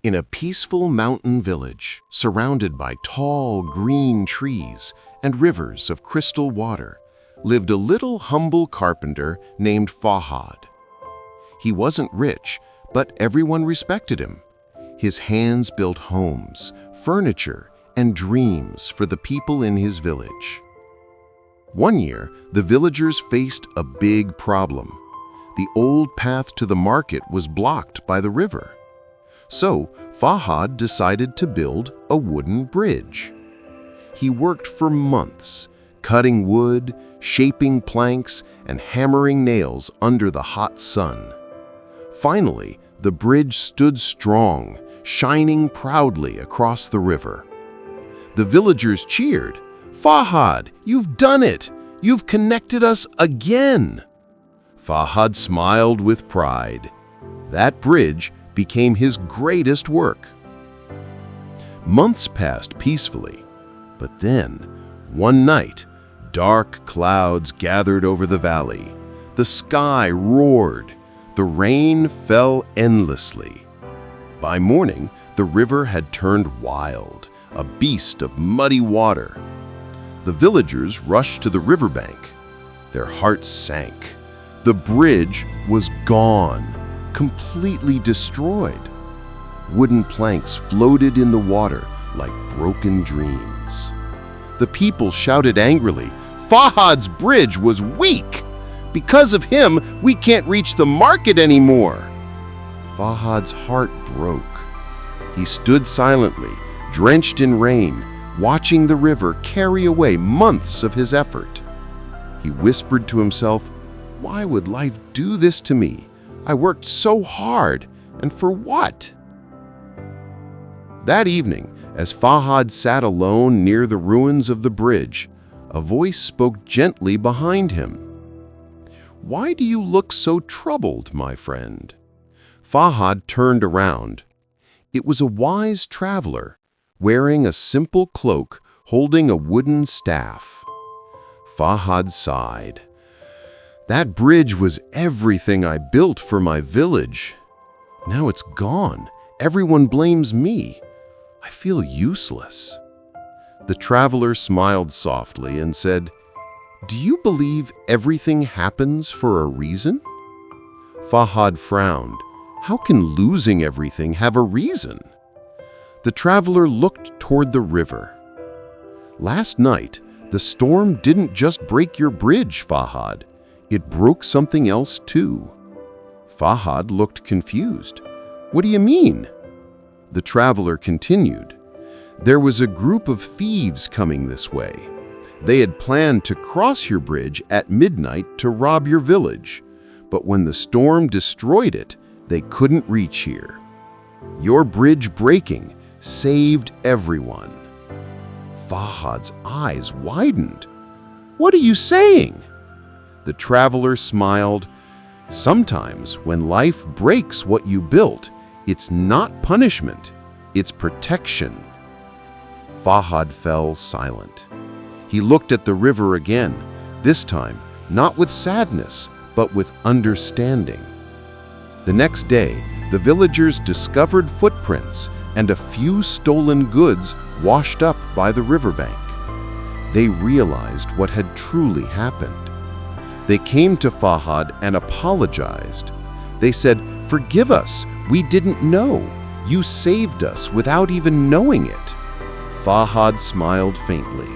In a peaceful mountain village, surrounded by tall green trees and rivers of crystal water, lived a little humble carpenter named Fahad. He wasn't rich, but everyone respected him. His hands built homes, furniture, and dreams for the people in his village. One year, the villagers faced a big problem. The old path to the market was blocked by the river. So, Fahad decided to build a wooden bridge. He worked for months, cutting wood, shaping planks, and hammering nails under the hot sun. Finally, the bridge stood strong, shining proudly across the river. The villagers cheered, "Fahad, you've done it! You've connected us again!" Fahad smiled with pride. That bridge became his greatest work. Months passed peacefully, but then, one night, dark clouds gathered over the valley. The sky roared. The rain fell endlessly. By morning, the river had turned wild, a beast of muddy water. The villagers rushed to the riverbank. Their hearts sank. The bridge was gone, completely destroyed. Wooden planks floated in the water like broken dreams. The people shouted angrily, "Fahad's bridge was weak! Because of him, we can't reach the market anymore!" Fahad's heart broke. He stood silently, drenched in rain, watching the river carry away months of his effort. He whispered to himself, "Why would life do this to me? I worked so hard, and for what?" That evening, as Fahad sat alone near the ruins of the bridge, a voice spoke gently behind him. "Why do you look so troubled, my friend?" Fahad turned around. It was a wise traveler, wearing a simple cloak, holding a wooden staff. Fahad sighed. "That bridge was everything I built for my village. Now it's gone. Everyone blames me. I feel useless." The traveler smiled softly and said, "Do you believe everything happens for a reason?" Fahad frowned. How can losing everything have a reason? The traveler looked toward the river. "Last night, the storm didn't just break your bridge, Fahad. It broke something else too." Fahad looked confused. "What do you mean?" The traveler continued. "There was a group of thieves coming this way. They had planned to cross your bridge at midnight to rob your village, but when the storm destroyed it, they couldn't reach here. Your bridge breaking saved everyone." Fahad's eyes widened. "What are you saying?" The traveler smiled. "Sometimes when life breaks what you built, it's not punishment, it's protection." Fahad fell silent. He looked at the river again, this time not with sadness, but with understanding. The next day, the villagers discovered footprints and a few stolen goods washed up by the riverbank. They realized what had truly happened. They came to Fahad and apologized. They said, "Forgive us, we didn't know. You saved us without even knowing it." Fahad smiled faintly.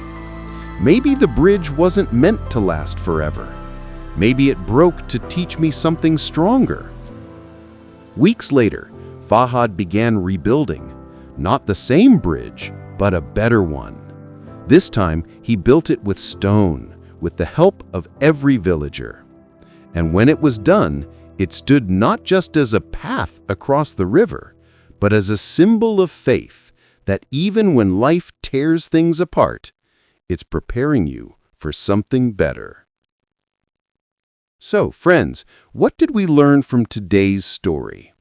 "Maybe the bridge wasn't meant to last forever. Maybe it broke to teach me something stronger." Weeks later, Fahad began rebuilding. Not the same bridge, but a better one. This time, he built it with stone, with the help of every villager. And when it was done, it stood not just as a path across the river, but as a symbol of faith that even when life tears things apart, it's preparing you for something better. So, friends, what did we learn from today's story?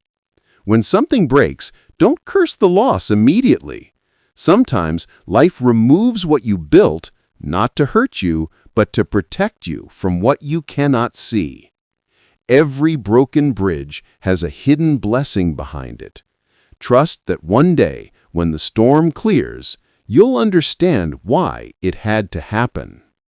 When something breaks, don't curse the loss immediately. Sometimes life removes what you built, not to hurt you, but to protect you from what you cannot see. Every broken bridge has a hidden blessing behind it. Trust that one day, when the storm clears, you'll understand why it had to happen.